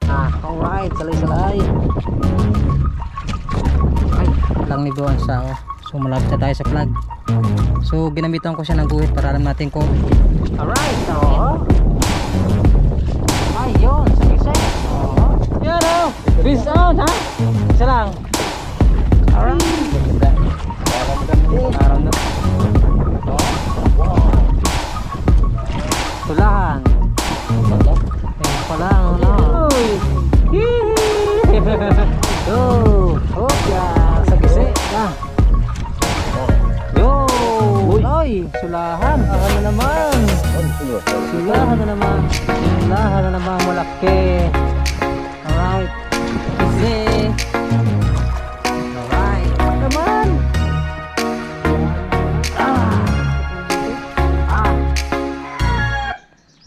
Alright, salay-salay. Ay, lang ni Buwan sa so malapit na tayo sa flag. So ginamitan ko siya ng guhit para alam natin kung alright, ay yun, sa isa. Yan o, bis on ha. Isa lang. Alright. Tulahan. Ayan pa lang, no? Sa gisi. Yo! Ay, sulahan. Sulahan na naman. Sulahan na naman. Sulahan na naman, malaki. Alright. Gisi. Alright. Naman.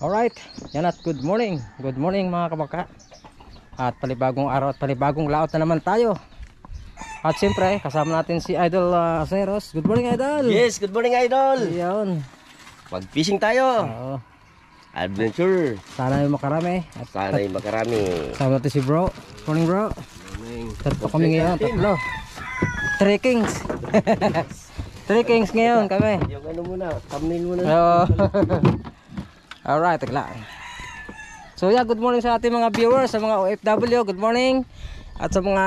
Alright, yan at good morning. Good morning mga kabaka. At palibagong araw at palibagong laot na naman tayo. At siyempre kasama natin si Idol Zeros. Good morning Idol. Yes, good morning Idol. Ayun. Mag-fishing tayo. Oo. Adventure. Sana yung makarami. At Sana yung makarami. kasama natin si bro. Morning bro. Tatlo kami ngayon, tatlo. 3 kings. 3 kings ngayon kami. Yung ano muna, thumbnail muna. Oo. Alright, tagla. So yeah, good morning sa ating mga viewers, sa mga OFW, good morning. At sa mga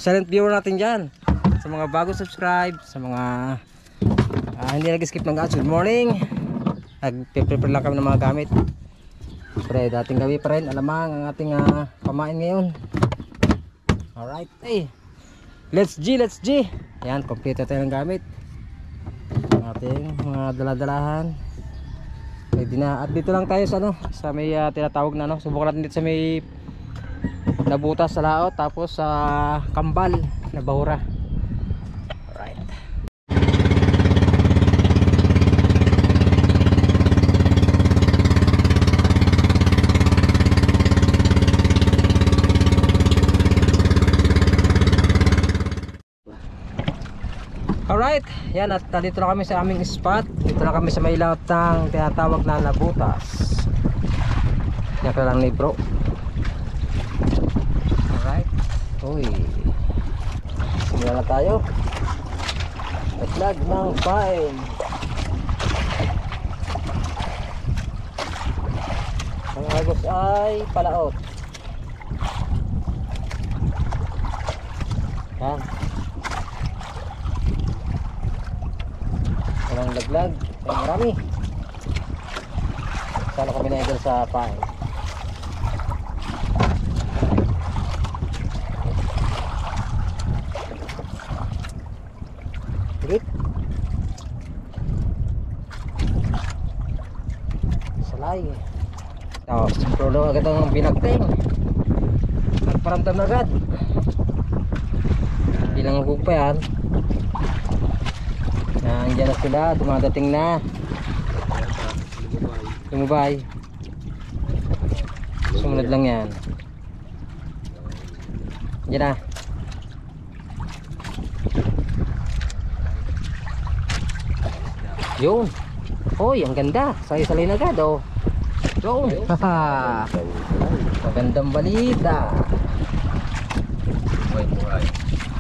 silent viewer natin dyan, sa mga bago subscribe, sa mga hindi nag-skip ng ads, good morning. Nag-prepare lang kami ng mga gamit. Pre, dating gabi pa rin, alamang ang ating pamain ngayon. Alright, hey. Let's G. Ayan, complete tayo ng gamit. Ang ating mga daladalahan. Pwede na. At dito lang tayo sa sa may tinatawag na subukan natin dito sa may nabutas sa laot, tapos sa kambal na bahura. Alright. Alright, yan at dito na kami sa aming spot. Dito na kami sa may laot ng tinatawag na nabutas. Yan ka lang ni bro. Alright. Uy. Simula na tayo. Flag ng fine. Ang agos ay palaot. Yan. Walang laglag, marami. Sana kami na idol sa pain. Grip. Salay. Tapos prolo agad ang binagting. Nagparamdam na agad. Bilang hugog pa yan. Nandiyan na sila, dumadating na. Lumubay. Sumunod lang yan. Diyan na. Yun. Hoy, ang ganda. Salay-salay na agad oh. Yun. Magandang balita.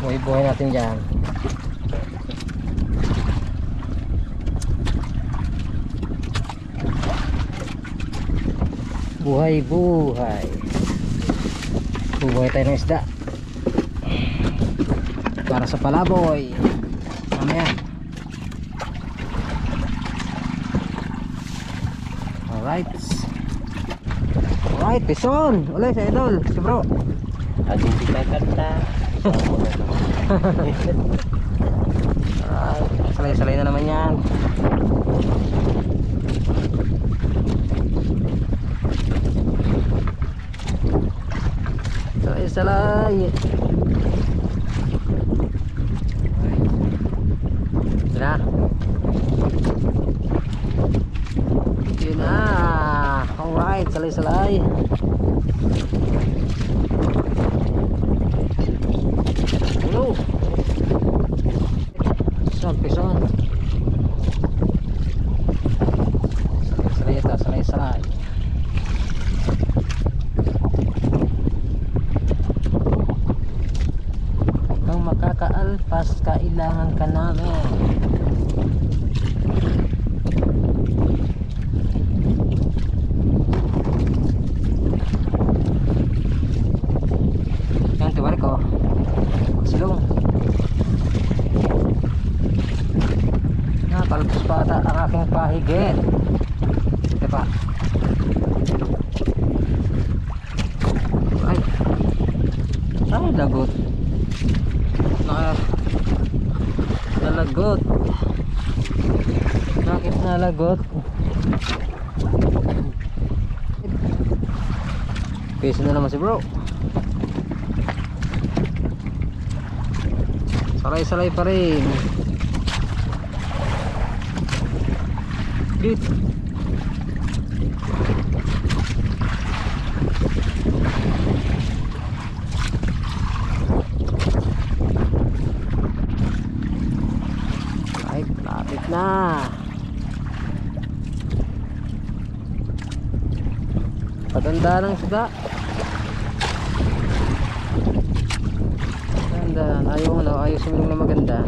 Buhay natin dyan. Buhay tayo ng isda para sa palaboy mamaya. Alright, pison ulit sa idol si bro. Ating pinagkanta. Alright, salay na naman yan. Salay. Yun na. Alright, salay. Hello. Pison. Salay. bukas kailangan ka namin. Yan, tiwari ko. Silong. Nakalpos pa ata ang aking pahigit. Ito pa. Ay. Ay, lagot. Nalagot. Bakit nalagot? Peso na naman si bro. Salay-salay pa rin. Good. Ay, lapit na. Patanda ng suga. Ayaw sumilong na maganda.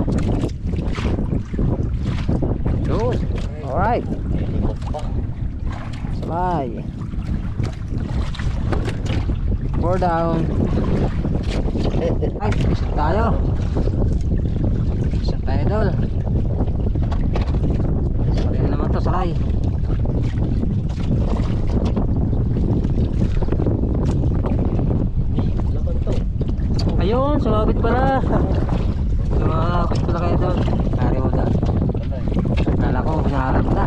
Good. Alright. Salay. 4 down. Ay, isa tayo. Isa tayo dol. Salay na naman to, salay. Ayun, sumabit pala. Sumabit pala kayo doon. Kari mo doon. Kala ko, pinaharap na.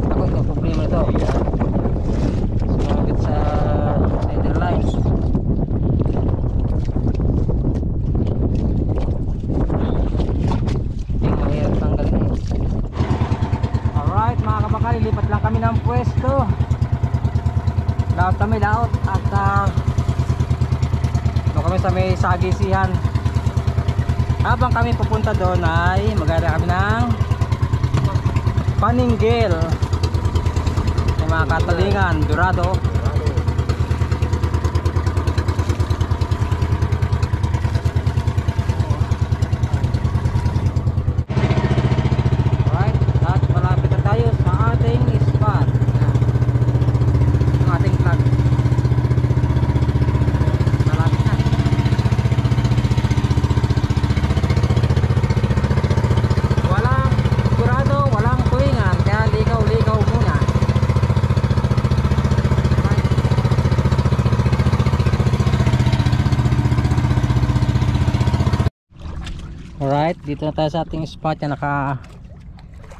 Ako, ito problema ito. Sumabit sa center lines. Yung mahirap tanggalin eh. Alright mga kabakal, lipat lang kami ng pwesto. Laot kami, laot. At kami sa may sagisihan. Habang kami pupunta doon ay maganda kami ng paninggil. May mga katalingan, dorado. Alright, at malapit na tayo sa ating spot. Ang ating flag. Alright, dito na tayo sa ating spot na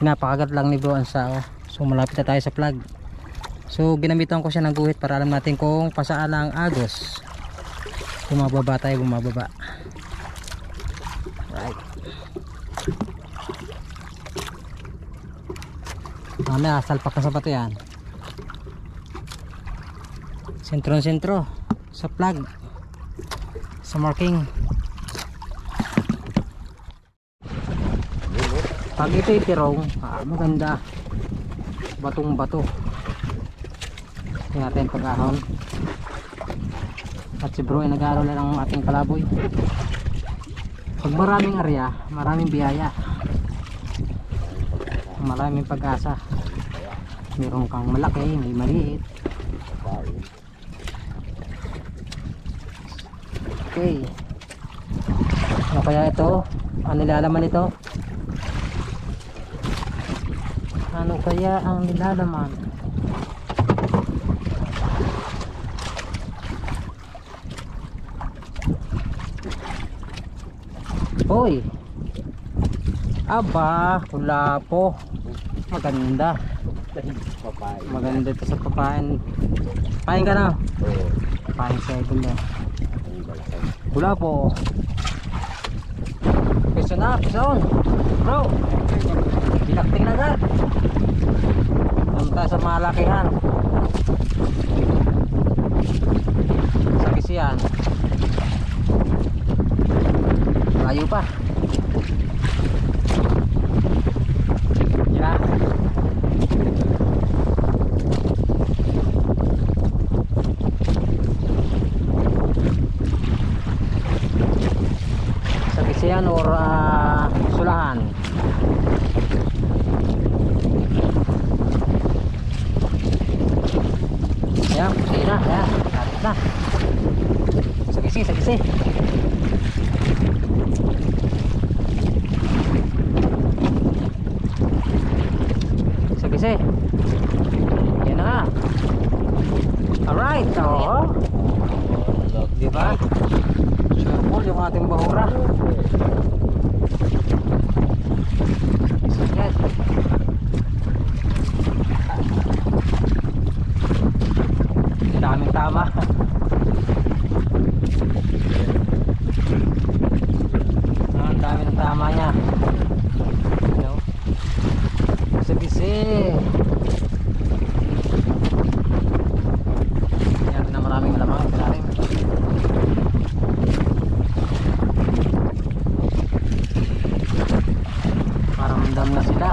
pinapakagat lang ni bro ang sao. So malapit na tayo sa plug. So ginamitan ko siya ng guhit para alam natin kung pasaan ang agos. Bumababa tayo, bumababa. Alright. Mamaya salpak na sa pato yan. Sentro sa plug, sa marking. Pag ito itirong, maganda. Batong bato. Tingnan natin pag-ahon. At si bro ay nag-aaral na ng ating kalaboy. Pag maraming area, maraming biyaya. Maraming pag-asa. Meron kang malaki, may maliit. Okay. Ano kaya ito? Ano nilalaman ito? Ano kaya ang nilalaman? Hoy! Aba, wala po. Maganda. Maganda ito sa papain. Pain ka na? Pain sa ito na. Wala po. Pisa na, pisa on. Bro! Binakting na agad. Punta sa malakihan. Sa kisiyan. Layo pa. Yan. Sa kisiyan daanan or sulahan. Ayan, sige na, ayan, tarik na. Sagisi, sagisi. Sagisi. Yan na nga. Alright, oo. Diba? Sure po yung ating bahura. Sige. Daming tama. Ang dami ng tama niya. No? Bisi-bisi. Yan na maraming lamang sa atin. Paramdam na sila.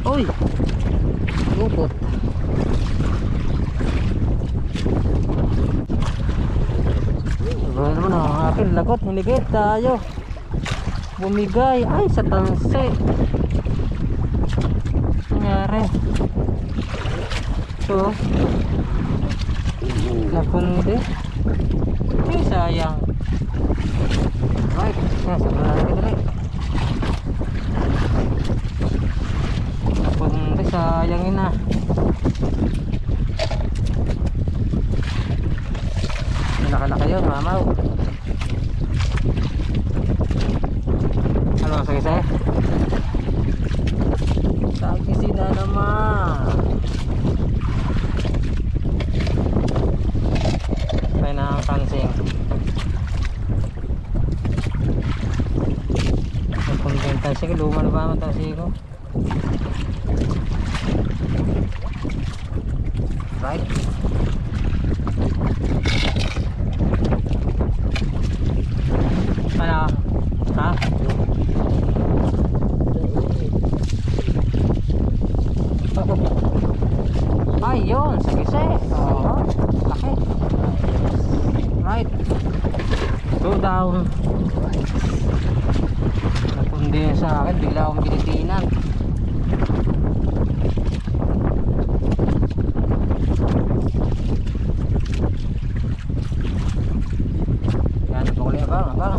Uy, lupot. Ano naman ang akin lagot, hinigit tayo. Bumigay, ay sa tanse. Nangyari. So, nakundi. Ay sayang. Right, yan, sobrang lagi dali. Nakundi, sayangin na. Laki-laki yun, mamaw. Ano, sige-sige? Sagisi na naman. Kaya na ang pansing. Nagkumbenta siya, luma na ba naman tayo ko? Right. Ano? Ha? Ay, yun. Sagisi. Oo. Laki. Right. Go down. Napundi sa akin. Bigla akong binitinan. Yan. Paguli abang. Abang.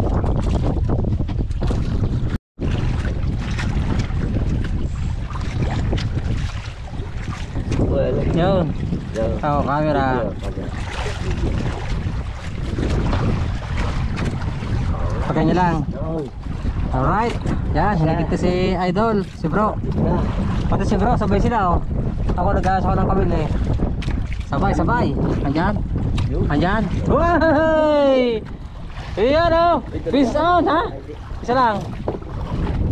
Yun. Oh, camera. Pakai nyo lang. Alright. Yan, hinigit ko si Idol, si bro. Pati si bro, sabay sila oh. Ako nag-aas ako ng kabili. Sabay, sabay. Andyan. Andyan. Uy! Iyan oh. Peace out ha. Isa lang.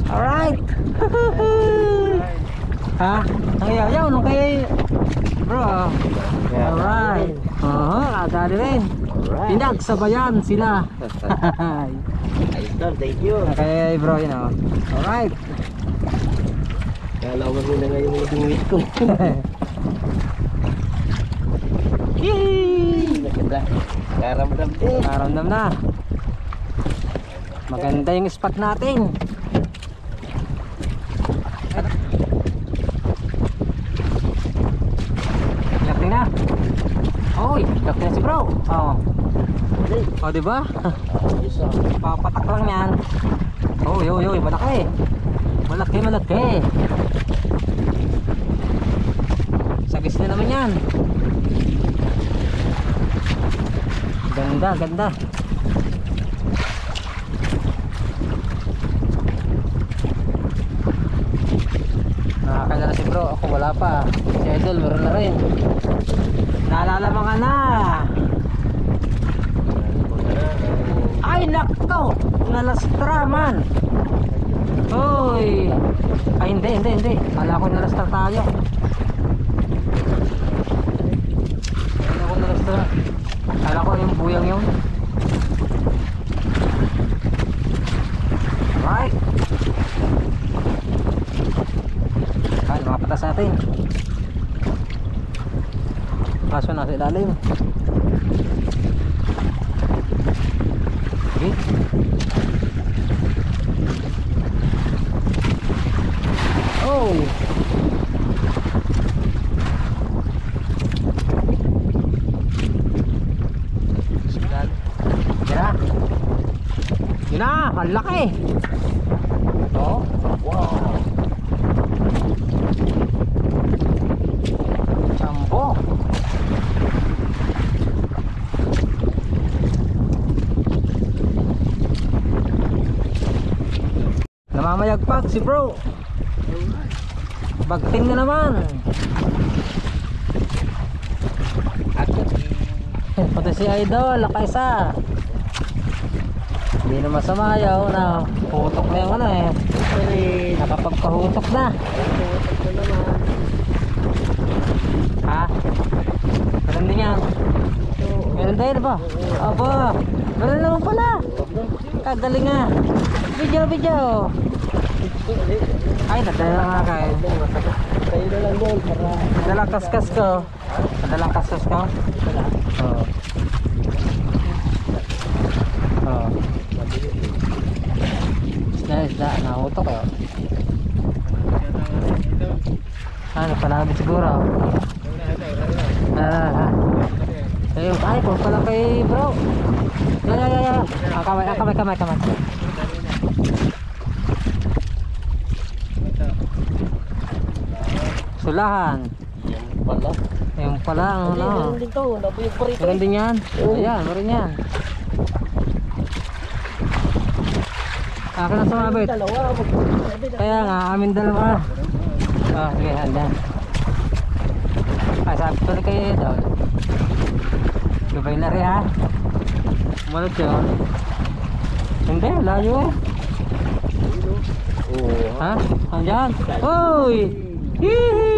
Alright. Ha? Ang yaw-yaw nung kay bro. Alright. Oo, kadali rin. Pinagsabayan sila. Idol, thank you. Okay bro, you know. Alright. Kala ko muna nga yung tingwit ko. Maganda. Karamdam din. Karamdam na. Maganda yung spot natin. Laki na. Oy, laki na si bro. Oh. Oh, diba? Papatak lang yan. Oy, oy, oy, malaki. Malaki, malaki. Sagis na naman yan. Ganda, ganda. Nakakala na si bro. Ako wala pa. Si Idol meron na rin. Naalala mga na. Ay nako. Nalastra man. Hoy. Ay hindi, hindi, hindi. Kala ko nalastra tayo. Kala ko nalastra. Kala ko yung buyang yun. Right. patas natin. Kaso nasa ilalim. Okay. Oh. Yun na, ang laki. Oh, wow. Sampo. Namamayagpag si bro. Bagting na naman. Pati si Idol, nakaisa. Hindi na masama yaw na putok na yung ano eh. Nakapagpahutok na. Ha? Meron din yan. Meron tayo ba? Aba, meron naman pala. Kagaling nga. Video. Ay, nadala nga kayo. Tayo na lang doon para... Nadalang kaskas ko. Nadalang kaskas ko. Oo. Oo. Isda, nahutok ko. Ano, palabit siguro. Ayun, ay, kung pala kay bro. Ya. Kamay. Sulahan. Yung pala ang ano. Meron din to, nabuyog pa rito. Meron din yan. Ayan, meron yan. Akin ang sumabit. Kaya nga, amin dalawa. Oh, sige, handa. Ay, sabi ko na kayo doon. Gabay na rin ha. Malot yun. Hindi, layo. Ha? Andyan? Uy! Hihi!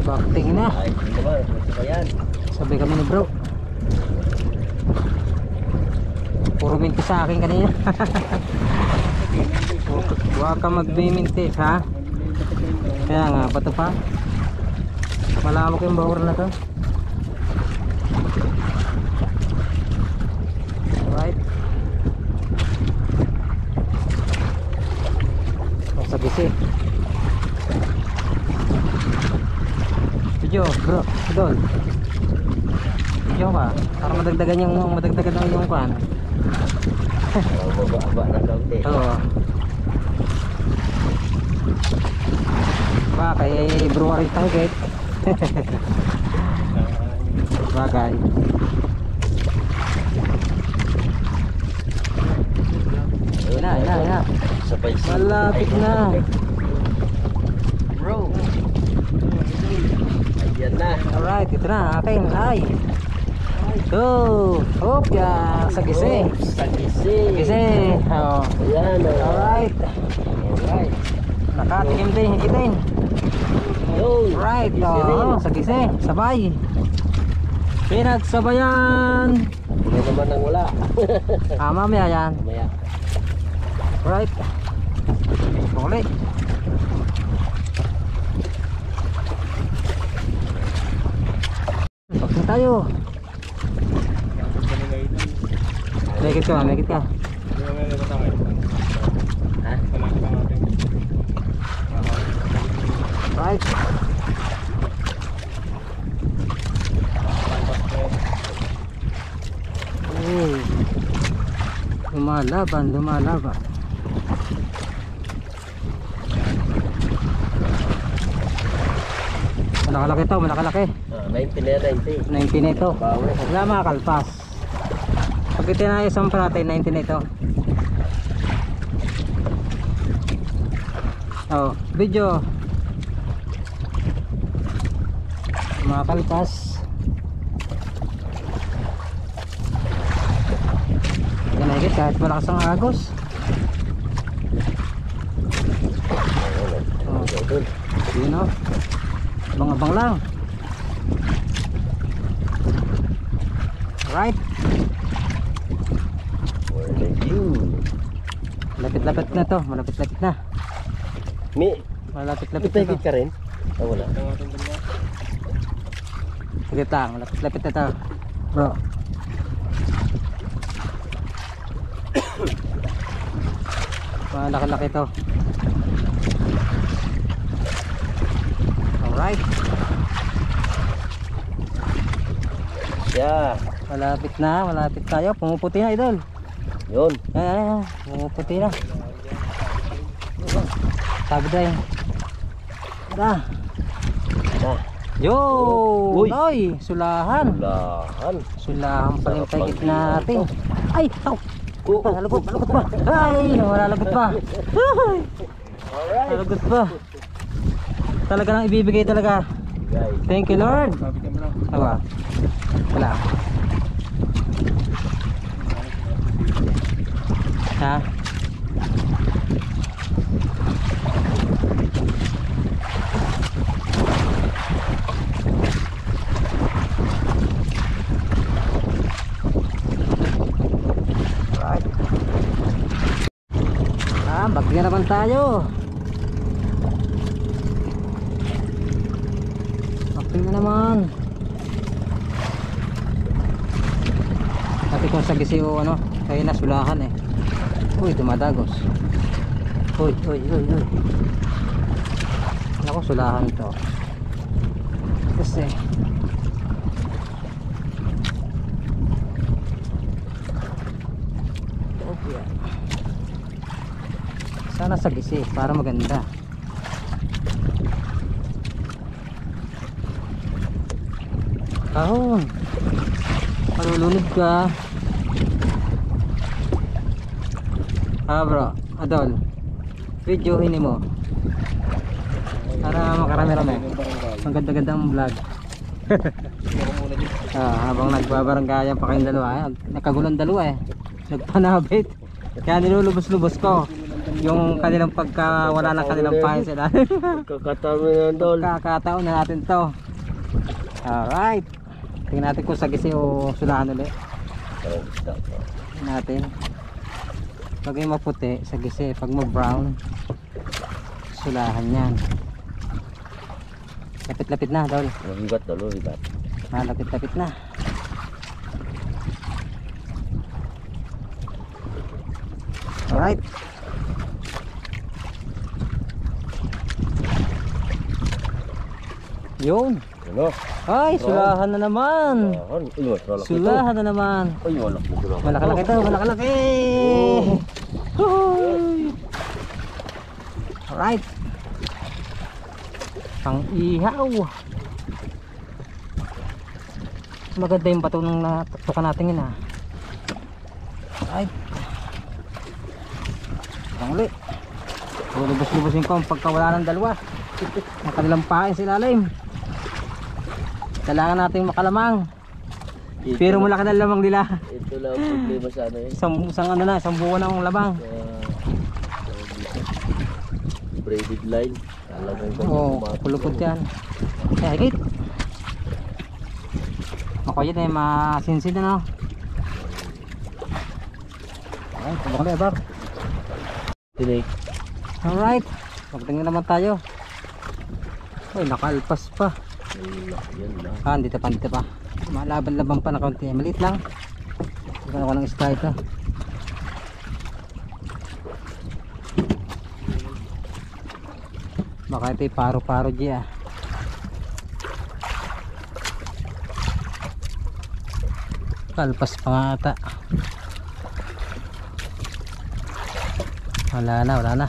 Bakting na. Sabi kami ni bro. Puro minti sa akin kanina. Huwag ka magbiminti ha. Kaya nga, bato pa. Malamok yung bawar na to. Alright. Masagisi. Video bro, idol. Video ka. Para madagdagan yung kan. Baba na kaunti. Oo. Bakay brewery target. Bagay. Ina. Sabay Malapit na. Bro. Ayan na. Alright, ito na aking ay. Go! Hop ya, sa gisi. Gisi. Oh. Ayan. Alright. Nakatikim din, hikitin. Right, oh, sa gisi, sabay. Pinagsabayan. Hindi naman nang wala. Mamaya yan. Mamaya. Right. Bukli. Pagsin tayo. Megit ka. Ha? Right. Oh. Lumalaban. Malakalaki. 90 na 90. 19 na ito. Bawi. Wala mga kalpas. Pag itinayos pa natin, 19 na ito. Oh, video. Mga kalpas. Yan ay kahit malakas ang agos. Oh, yun o. Abang-abang lang. Right. For the view. Lapit-lapit na to, malapit-lapit na. May Malapit-lapit na to. ipigit ka rin? Oh, wala. Saglit lang, malapit-lapit na to. Bro. Malaki-laki to. Alright. Yeah. Malapit tayo. Pumuputi na, idol. Yun. Ayan, pumuputi na. Sabi tayo. Tara. Ah, Yo! Uy! Ay, sulahan. lahan. Sulahan pala yung Sarap paigit ng natin. Ay, aw! Oh, Malalagot pa. Ay, malalagot pa. Ay, alright. malalagot pa. Talaga nang ibibigay talaga. Guys. Thank you, Lord. Tawa. Wala. Ha? Right. Bagya naman tayo. Bakit na naman. Dati kung sa gisi o ano, kaya nasulahan eh. Uy, dumadagos. Uy. Ako, sulahan to. Kasi okay. Sana sa gisi para maganda. Kahon. Malulunod ka. Bro, Adol. Videohin mo. Para makarami-rami. Ang ganda-ganda ang vlog. Habang nagbabaranggayan pa kayong dalawa, nakagulang dalawa eh. Nagpanabit. Kaya nilulubos-lubos ko yung kanilang pagka wala na kanilang pahin sila. Kakataon na Dol. Kakataon na natin to. Alright. Tingnan natin kung sagisi o sulahan ulit. Tingnan natin. Pag yung maputi, sagisi. Pag mag-brown, sulahan yan. Lapit-lapit na, Dol. Mahigat Dol, mahigat. Lapit-lapit na. Alright. Yun. Ano? Ay, sulahan na naman. Lahan. Uy, mas malaki ito. Sulahan na naman. Uy, malaki ito. Malaki-laki ito, malaki-laki. Alright. Pang ihaw. Maganda yung bato nung natutukan natin yun ah. Alright. Ang ulit. Lubos-lubosin ko ang pagkawala ng dalawa. Ang kanilang pain sa ilalim. Kailangan natin makalamang. Pero malaki na lamang nila. Ito lang ang problema sa ano eh. Isang buwan na ang lamang. Braided line. Talagang Oo, pulupot yan. Kaya higit. Ako yun eh, masinsin na no. Ay, tabang na ebar. Tinig. Alright, magtingin naman tayo. Ay, nakalpas pa. Yan lang. Dito pa. Malaban-laban pa na kaunti. Maliit lang. Tignan ako ng isda ito. Baka ito paro-paro G ah. Kalpas pa nga ata. Wala na.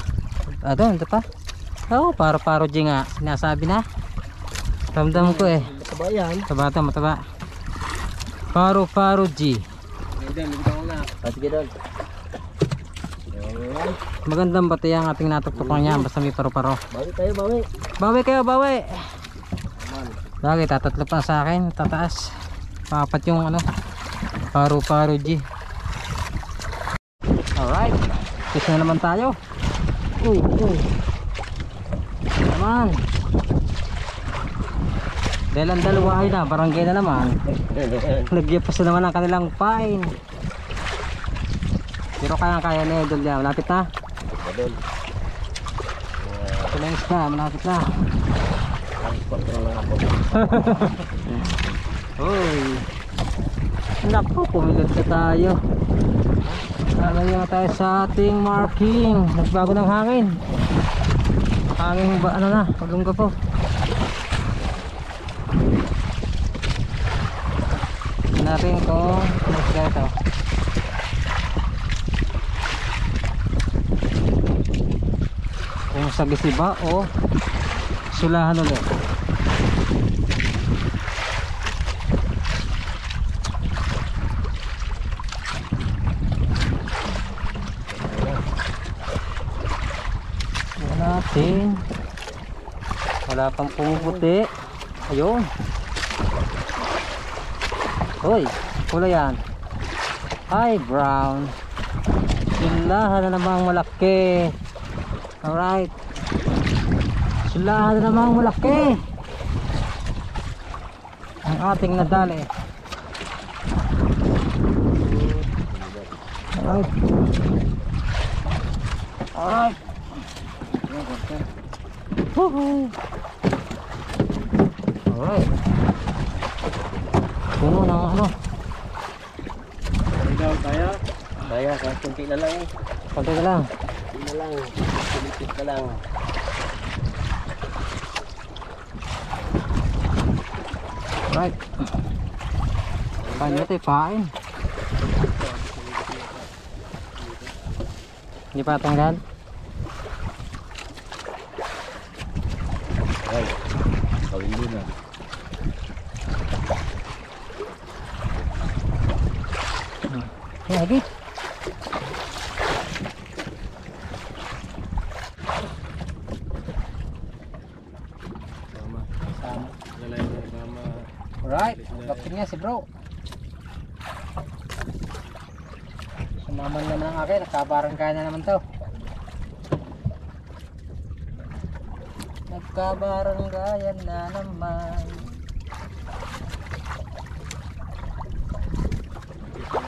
Doon, ito pa. Oo, paro-paro G nga. Sinasabi na. Ramdam ko eh. Mataba yan. Mataba. Paro-paro G. Sige Dol. Magandang bati ang ating natuktukan niya. Basta may paro-paro. Bawi tayo, bawi. Bawi kayo, bawi. Lagi, tatatlo pa sa akin. Tataas. Papat yung ano. Paro-paro G. Alright. Fish na naman tayo. Uy. Naman. Dahil ang dalawa ay na, barangay na naman. Nagyapas na naman ang kanilang pain. Pero kaya na idol niya. Malapit na. Idol. Ito na yung isda. Malapit na. Transport na lang ako. Uy. Naku, pumilit na tayo. Lalayo na tayo sa ating marking. Nagbago ng hangin. Hangin ba ano na? Palungga po. Tignan natin kung next guy ito. Kung sagisi ba o sulahan ulit. Natin. Wala pang pumuputi. Ayun. Hoy, kulay yan. Hi, brown. Sulahan na namang malaki. Alright. Sulahan na namang malaki. Ang ating nadali. Alright. Alright. Alright. Puno ng ano? Daw kaya? Kaya, kahit kunti na lang eh. Konti ka lang. Kunti na lang. Pilipit na lang. Alright. Paano ito ipain? Hindi pa tanggal? Ay, kawin din na. Lagi. Sama. Lalay mo, sama. Alright, bakit niya si bro. Sumaman naman ang akin, nagkabarangay na naman to. Nagkabaranggayan na naman.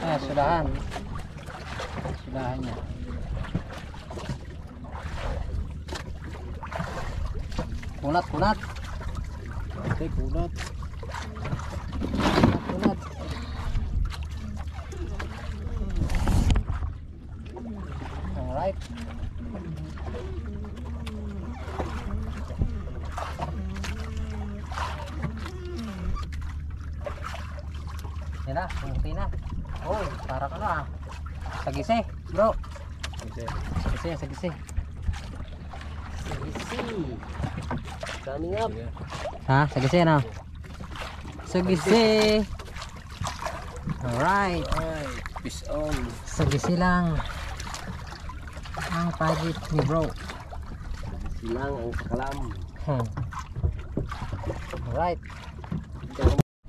Eh, sulahan. Sulahan niya. Kunat, kunat. Okay, kunat. Kunat. Alright. Yan na, kunti na. Uy, para ka na ah. Sagisi, bro. Okay. Sagisi, sagisi. Easy. Coming up. Ha, sagisi na. Sagisi. Alright. Ay, peace on. Sagisi lang. Ang pagit ni bro. Silang ang sakalam. Alright.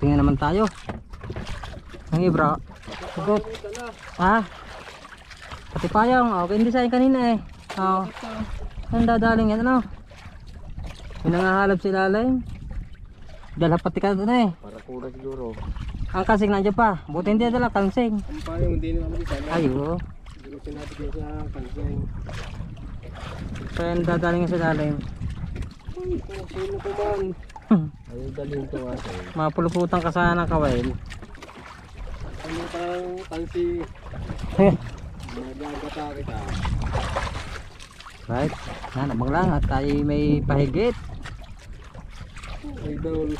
Tingnan naman tayo. Ang ibra. Sagot. Ha? Pati payong. Okay, hindi sa'yo kanina eh. Oo. Ang dadaling yan ano? May nangahalap si Lalay. Dala pati ka doon eh. Para pura siguro. Ang kasing nandiyan pa. Buti hindi dala kansing. Ang payong hindi naman di sana. Ayo. Hindi ko sinabi kayo sa kanseng. Kaya ang dadaling si Lalay. Ay, kung sino ko man. Ayaw dalhin to ate. Mapuluputan ka sana ng kawain. Ano parang kansi. Magagata kita. Right. Yan, abang lang at tayo may pahigit. Idol.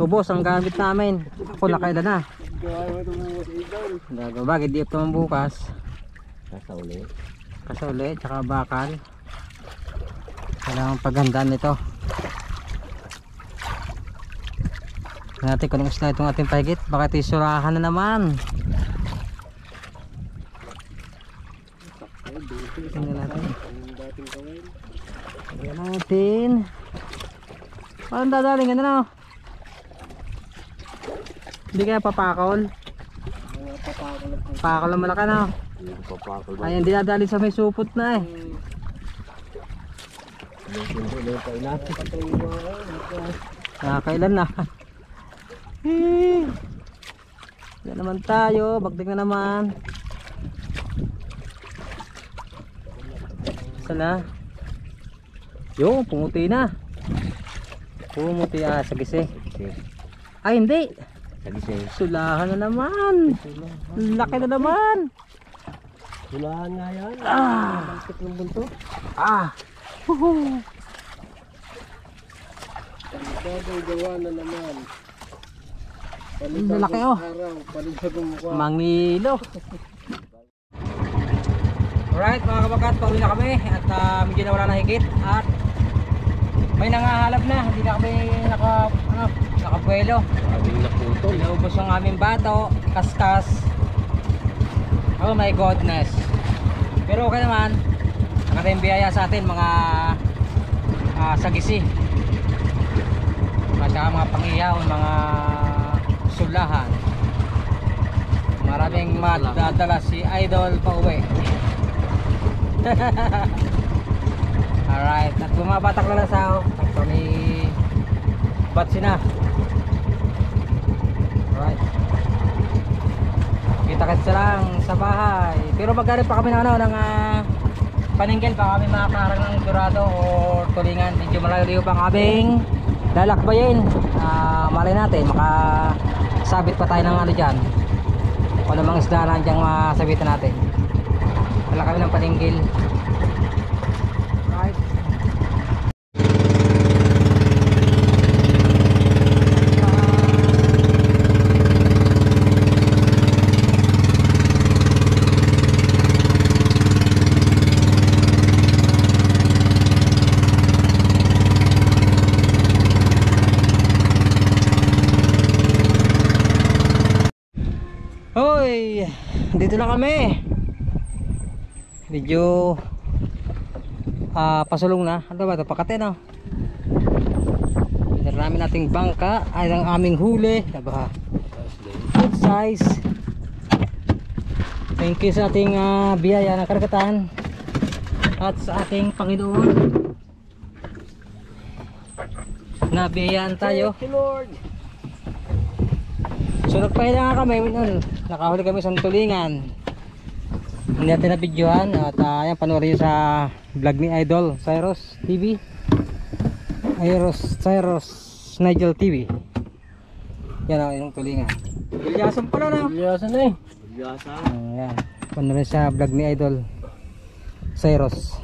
Ubos ang gamit namin. Ako nakailan na. Gawin mo ito mga idol. Gagawa, bakit di ito naman bukas. Nasa uli. Kasuli, tsaka bakal. Kailangan paghandaan nito. Tingnan natin kung anong isla itong ating pahigit. Baka ito isurahan na naman. Tingnan natin. Ang dating kawin. Tingnan natin. Parang dadaling yan ano. Hindi kaya papakol. Mga papakol na po. Pakol na malaki na. Hindi ko papakol ba? Ayan, dinadali sa may supot na eh. Hindi pa inati. Nakakailan na. Yan naman tayo. Bagdag na naman. Sana. Yung, pumuti na. Pumuti sa gisi. Ay, hindi. Sulahan na naman. Laki na naman. Sulahan nga yan. Bakit ng bunto? Gagawa na naman. Lalaki oh. Araw, panibagong mukha. Mangilo. Alright mga kabakat, pauwi na kami at medyo nawala na higit at may nangahalap na, hindi na kami nakabuelo. Aming naputol. Naubos yung aming bato, kaskas. Oh my goodness. Pero okay naman, nakatayong biyaya sa atin mga sagisi, at mga pangiyaw, mga sulahan. Maraming madadala si Idol pa uwi. Alright, at bumabatak na lasaw at kami batsi na. Alright, kita-kits lang sa bahay. Pero magkari pa kami ng paningkil pa kami makakarang ng Dorado o Tulingan. Medyo malayo pa ang aming lalakbayin. Malay natin makasabit pa tayo ng ano dyan, o namang isda na dyan masabitan natin. Wala kami ng paningkil. Right. Hoy, dito na kami. Medyo pasulong na. Ano ba ito? Pakate no? Pinarami nating bangka ay ang aming huli. Diba? Good size. Thank you sa ating biyaya ng karagatan at sa ating Panginoon na biyayaan tayo. Thank you, Lord. So nagpahinga nga kami, nakahuli kami sa Tulingan. Hindi natin na-videohan at ayan, panoorin nyo sa vlog ni Idol Cyrus TV, Cyrus Nigel TV. Yan o, yung Tulingan. Bilyasan pala na. Bilyasan eh. Bilyasan. Ayan, panoorin sa vlog ni Idol Cyrus.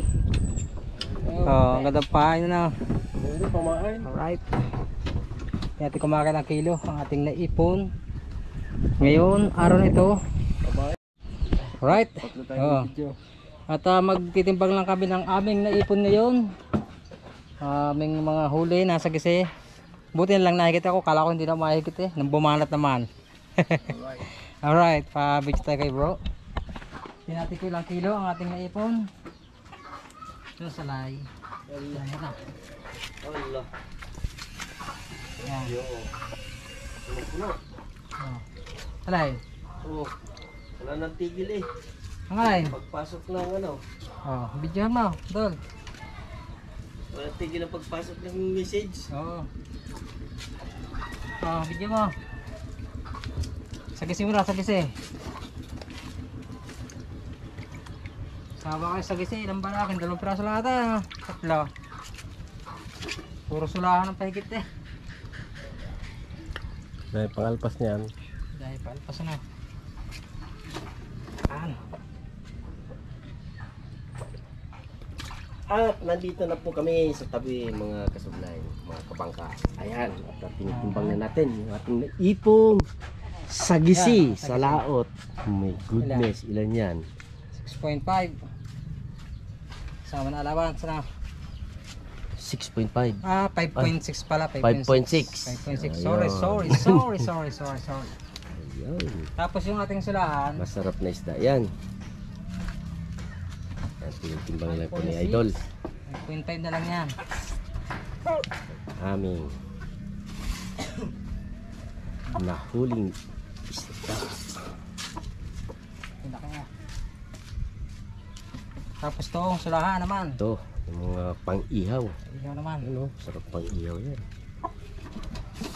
Ang ganda pa na. Pwede pamain. Alright, natin kumakain ng kilo ang ating naipon ngayon, araw na ito. Right. At magtitimbang lang kami ng aming naipon ngayon. Aming mga huli nasa gisi. Buti na lang nakikita ko, kala ko hindi na makikita eh, nang bumanat naman. Alright, pa-beach tayo kay bro. Pinati ko lang kilo ang ating naipon. Ito sa lay. Ayan na. Allah. Ayan. Puno-puno. Alay. Oh, wala nang tigil eh. Ang alay. Pagpasok ng ano. Oh, video mo, Dol. Wala tigil ang pagpasok ng message. Oo. Oh, video mo. Sagisi mo na, sagisi. Sawa kayo sagisi, ilang balakin, 2 piraso lang ata. 3. Puro sulahan ng pahigit eh. Dahil pangalpas niyan. Dahil palpas na. At nandito na po kami sa tabi mga kasublay, mga kabangka. Ayan, at tinitimbang na natin yung ating naipong sagisi sa laot. Oh my goodness, ilan yan? 6.5. Sama na alawan sana. 6.5. 5.6 pala, 5.6. 5.6. Sorry. Ayan. Tapos yung ating sulahan, Masarap na isda yan. Ayan, tinitimbang lang po ni Idol. 5.5 na lang yan. Aming nahuling isda. Laki nga. Tapos tong sulahan naman. Ito, yung mga pang-ihaw. Ikaw naman. Ano, sarap pang-ihaw yan.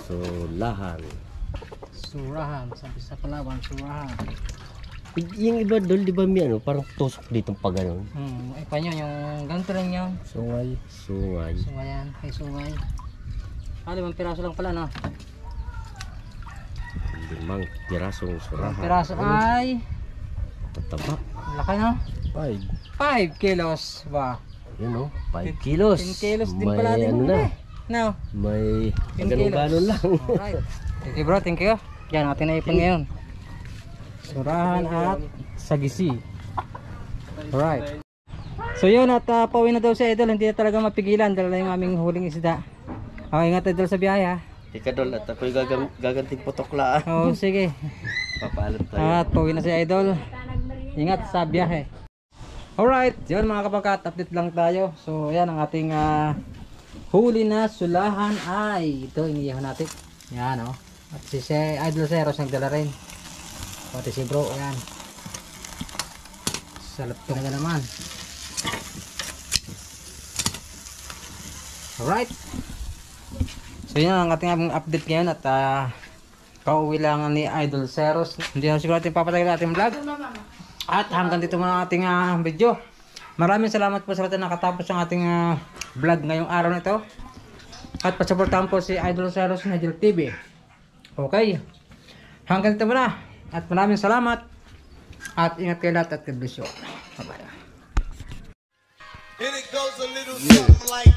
Sulahan. Surahan, sabi sa Palawan, surahan. Yung iba dol, di ba may ano, parang tusok dito pa ganun. Ipa nyo, yung ganito lang yun. Sungay. Sungay. Sungay yan, kay sungay. 5 piraso lang pala, no? 5 pirasong surahan. Piraso ay, Tataba. laki, no? 5. 5 kilos ba? Yun o, 5 kilos. 10 kilos din May pala din. ano na. No? May 10 kilos. ganun lang. Alright. Thank you bro, thank you. Yan, ating naipon ngayon. Surahan at sagisi. Alright. So yun, at pauwi na daw si Idol. Hindi na talaga mapigilan. Dala na yung aming huling isda. Ingat Idol sa biyahe ha. Ika dol, at ako'y gaganting putokla. Oo, sige. Papaalam tayo. At pauwi na si Idol. Ingat sa biyahe. Alright, yun mga kapagkat, update lang tayo. So yan ang ating huli na sulahan ay ito, iniyahan natin. Yan o. At si Idol Zeros nagdala rin. Pati si bro, yan. Salap ko na naman. Alright. So yun ang ating update ngayon at pauwi lang ni Idol Zeros. Hindi na siguro natin papatay natin vlog. At hanggang dito muna ang ating video. Maraming salamat po sa lahat na nakatapos ang ating vlog ngayong araw na ito. At pasuportahan po si Idol Zeros Nadil TV. Okay. Hanggang dito muna. At maraming salamat. At ingat kayo lahat at God bless you. Bye bye. And it goes a little something like